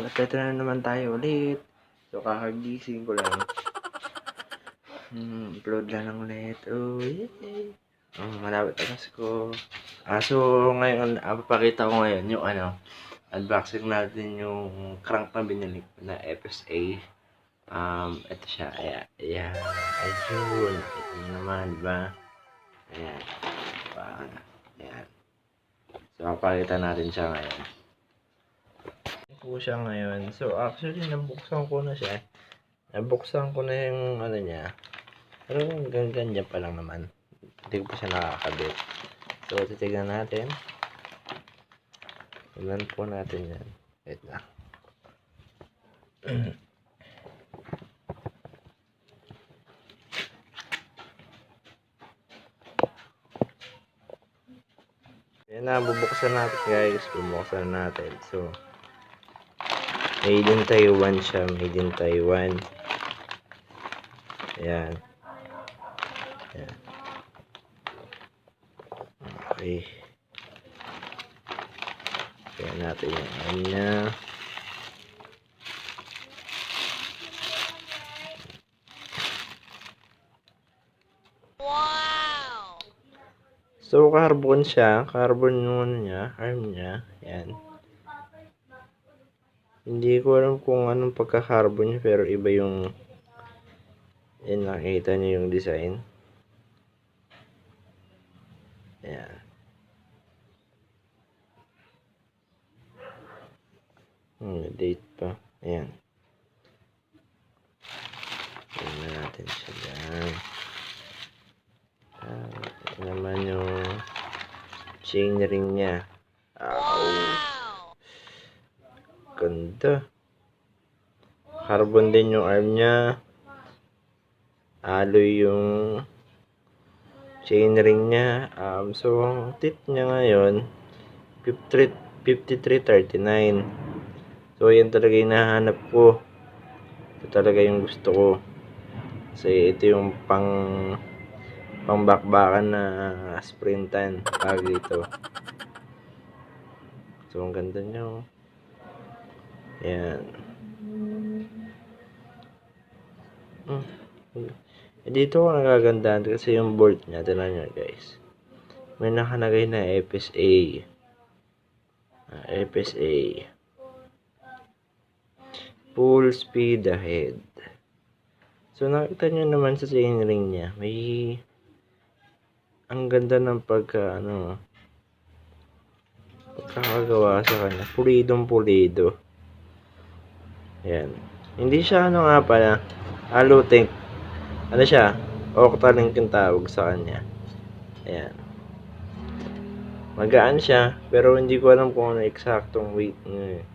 At ito na naman tayo ulit. So, kakagising ko lang. Upload lang ng ulit. Oh, yay! Malapit na Pasko. So, ngayon, papakita ko ngayon yung unboxing natin yung crank na binili ko na FSA. Ito siya. Ayan. Ayun. Ito naman, diba? Ayan. Ayan. So, papakita natin siya ngayon. Po siya ngayon. So, actually, nabuksan ko na siya. Nabuksan ko na yung niya. Pero hanggang ganyan pa lang naman. Hindi ko pa siya nakakabit. So, titignan natin. Tignan po natin yan. Wait lang. Yan na, bubuksan natin guys. Bubuksan natin. So, made in Taiwan siya. Made in Taiwan. Ayan. Ayan. Okay. Kaya natin yung niya. Wow! So, carbon siya. Carbon yung niya. Arm niya. Ayan. Hindi ko alam kung anong pagka-carbon niya. Pero iba yung nakita niyo yung design. Ayan. Date pa. Ayan. Tingnan natin siya dyan. Ito naman yung chain ring niya. Wow! Ganda. Carbon din yung arm niya. Alloy yung chain ring niya. So, ang tip niya ngayon, 5339. So, yan talaga yung nahanap ko. Ito talaga yung gusto ko. Kasi ito yung pangbakbakan na sprintan. Pag ito. So, ang ganda niya. Yan. Dito ko nagagandahan kasi yung bolt niya. Tignan nyo guys. May nakalagay na FSA. FSA. Full speed ahead. So, nakita nyo naman sa chain ring niya. May ang ganda ng pagkakagawa sa kanya. Pulidong-pulido. Ayan. Hindi siya nga pala. Hollow tank. Ano siya? Octalink yung tawag sa kanya. Ayan. Magaan siya. Pero hindi ko alam kung ano eksaktong weight niya.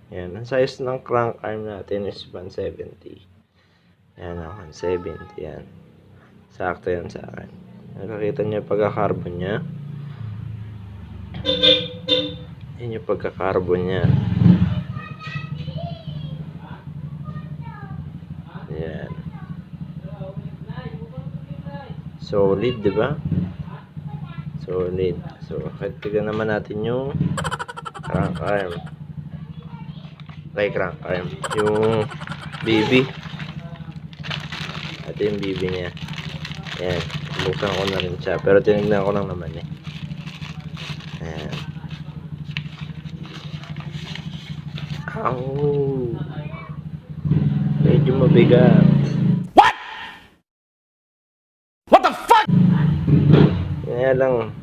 Ayan. Ang size ng crank arm natin is 170. Ayan. 170. Ayan. Sakto yan sa akin. Nakakita niyo yung pagka-carbon niya. Yan yung pagka-carbon niya. Ayan. Solid, diba? Solid. So, tignan naman natin yung crank arm. Crank arm. Yung BB. Ito yung BB niya. Ayan. Buksan ko na rin siya. Pero tinignan ko lang naman eh. Ayan. Ow! Medyo mabigat. What? What the fuck? Kaya lang,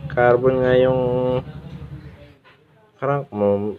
carbon nga yung crank mo.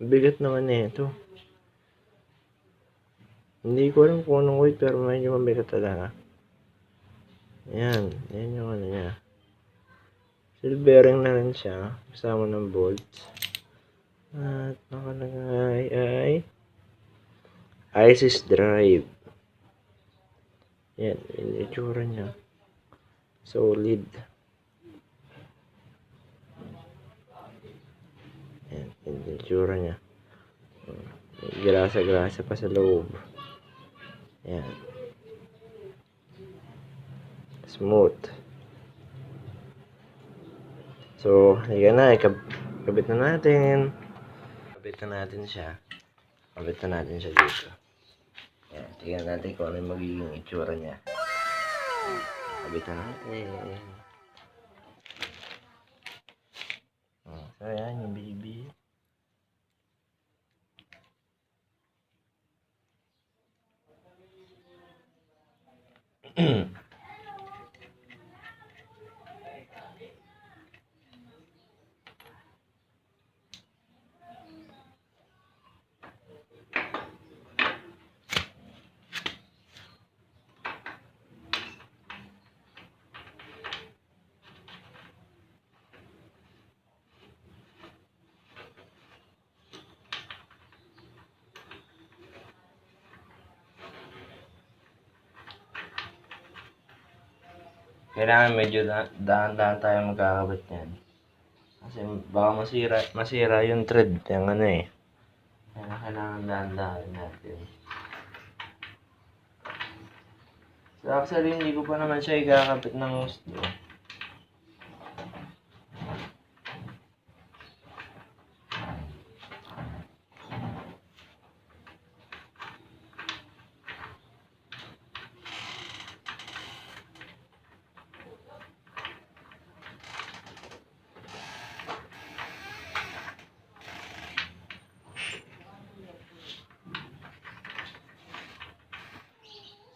Bigat naman eh ito. Hindi ko alam kung anong weight pero medyo mabigat talaga. Ayan. Ayan yung niya. Silvering na rin siya. Kasama ng bolts. At nakalagay ay ISIS drive. Yan, yung itsura niya. Solid. Yan, yung itsura niya. May grasa-grasa pa sa loob. Yan. Smooth. So, ayan na. Kabit na natin. Kabit na natin siya. Kabit na natin siya dito. Yan. Tingnan natin kung ano yung magiging itsura niya. Kabit na natin. So, yan yung baby. Kailangan medyo dahan-dahan tayo magkakabit niyan. Kasi baka masira yung thread. Yung ano eh. Kaya kailangan dahan-dahan natin. So actually, hindi ko pa naman siya ikakabit ng gusto.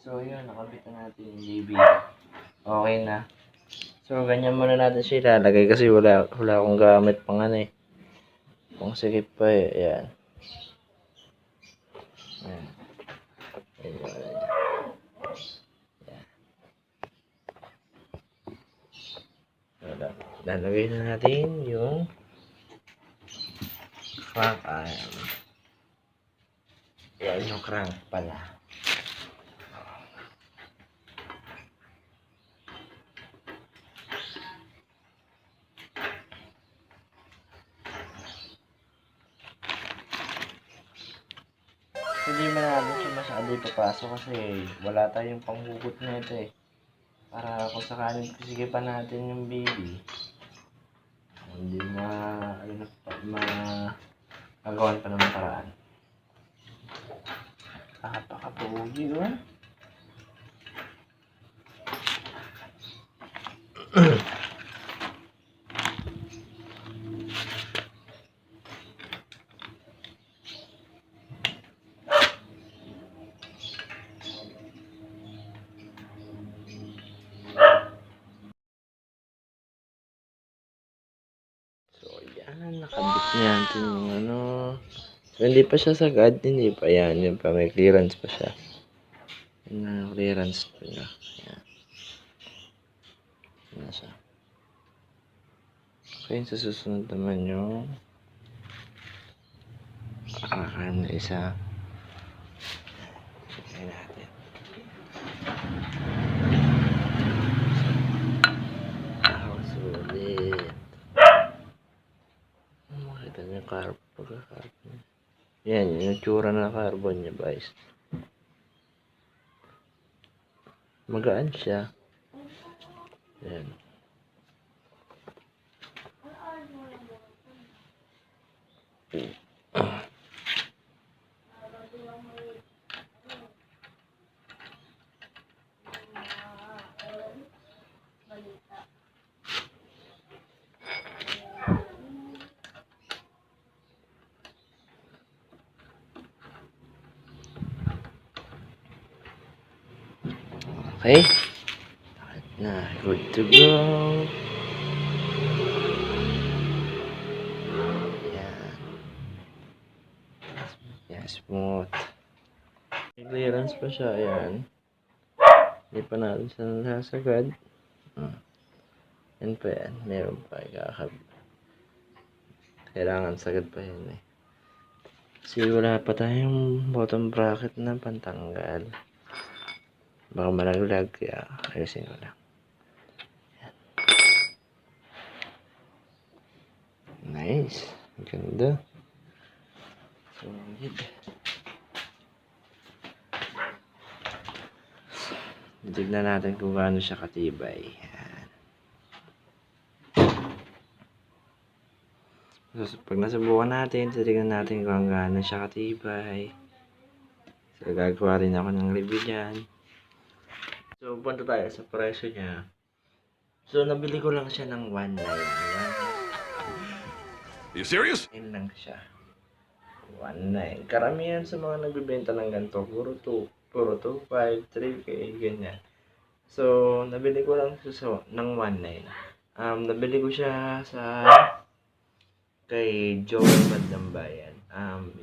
So yun, nakabit na natin yung baby. Okay na. So ganyan muna natin siya ilalagay kasi wala akong gamit pang ano eh. Pang sikip pa eh. Ayan. Ayan. Ayan yung ano niya. Ayan. So, lalagay na natin yung crank arm. Ayan yung crank pala. Hindi man natin siya masyado ipapasok kasi wala tayong panghugot na ito eh. Para kung sakaling pisigipan natin yung baby, hindi magawan pa naman paraan. Napakapugi oh. Nakabit niya natin yung ano. So, hindi pa siya sagad. Hindi pa yan. Yan pa. May clearance pa siya. Yan na clearance pa niya. Yan. Yan na siya. Okay. Sa susunod naman yung arm na isa. Check natin. Sulit. Makita niyo yung pagkakarbon. Yan, yung tsura na carbon niya, guys. Magaan siya. Yan. Okay. Na, good to go. Yan. Yan, smooth. May clearance pa siya, yan. Hindi pa natin siya nasasagad. Yan pa yan. Meron pa ikakabit. Kailangan sagad pa yan eh. Kasi wala pa tayong bottom bracket na pantanggal. Baka malaglag, kaya ayusin ko lang. Yan. Nice. Ganda. Solid. Tignan natin kung gaano siya katibay. Yan. So, pag nasubukan natin, titignan natin kung gaano siya katibay. So, gagawa rin ako ng review dyan. So, punta tayo sa presyo niya. So, nabili ko lang siya ng 1.9. You serious? 1.9 lang siya. 1.9. Karamihan sa mga nagbibenta ng ganito, puro 2, 5, 3K, ganyan. So, nabili ko lang siya ng 1.9. Nabili ko siya kay Joel Madlambayan.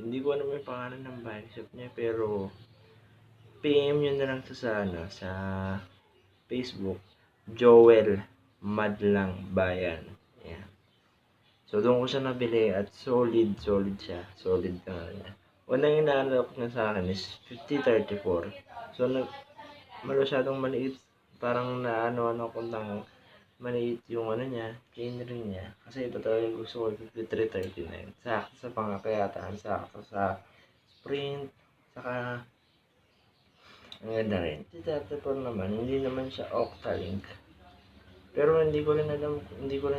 Hindi ko alam yung pangalan ng bike shop niya, pero PM nyo na lang sa Facebook, Joel Madlang Bayan. Yan. So, doon ko siya nabili at solid siya. Solid ka nga niya. Unang inaanap niya sa akin is 5034. So, masyadong maliit. Parang naano ko ng maliit yung niya, chainring niya. Kasi ito talaga yung gusto ko, 5339. Sakto sa pangakayatan, sakto sa sprint, saka ang ganda rin. 54 naman, hindi naman siya Octalink. Pero hindi ko rin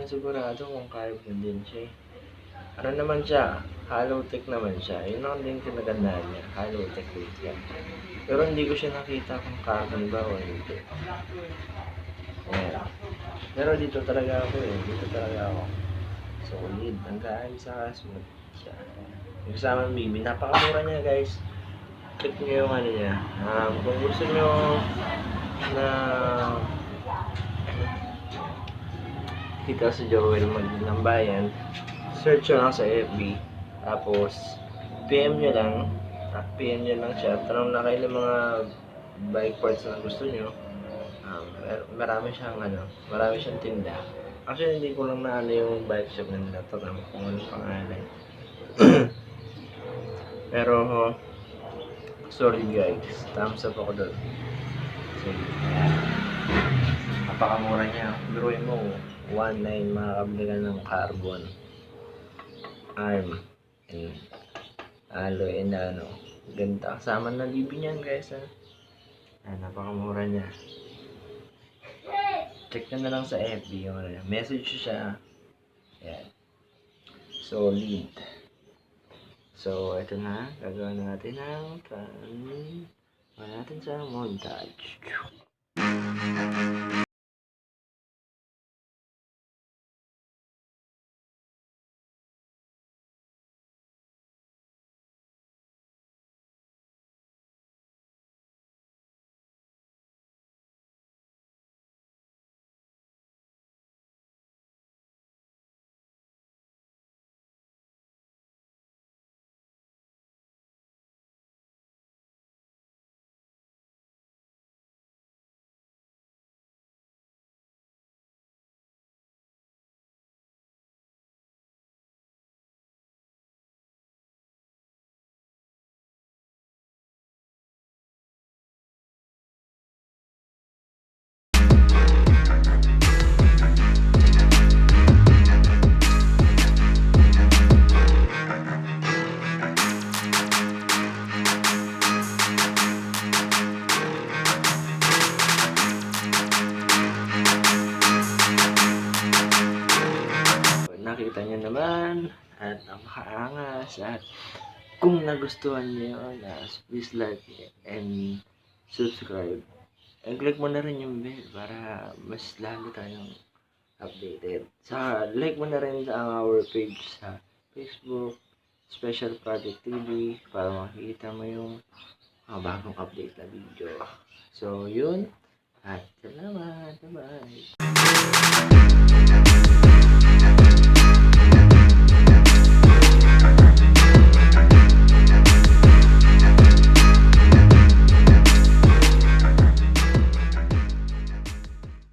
sigurado kung kaya din siya. Ano naman siya, Halotech naman siya. Yun ang din kinagandaan niya, Halotech din siya. Pero hindi ko siya nakita kung carbon ba o hindi. Ayan. Pero dito talaga ako. Solid. Ang gaan sa smooth siya. Yung kasama ng BB, napakamura niya guys. Check nyo yung niya. Kung gusto nyo na kita si Joel Maglambayan, search nyo lang sa FB. Tapos, PM nyo lang siya. Tanong na kayo ng mga bike parts na gusto nyo. Marami siyang tinda. Actually, hindi ko lang naano yung bike shop na nila. Tanong kung ano pangalan. Pero, sorry guys. Thumbs up ako doon. So, napakamura niya. Biruin mo, 1.9 makakabili ka ng carbon arm and alloy and ganda. Kasama na libi niyan guys. Napakamura niya. Check nyo na lang sa FB yung message siya. Ayan. Solid. So, ito na. Gagawa na natin ng natin sa montage. Nakita nyo naman at napakaangas at kung nagustuhan nyo yun, please like and subscribe and click mo na rin yung bell para mas lalo tayong updated. Like mo na rin sa our page sa Facebook, Special Project TV, para makikita mo yung bagong update na video. So yun, at salamat, bye-bye.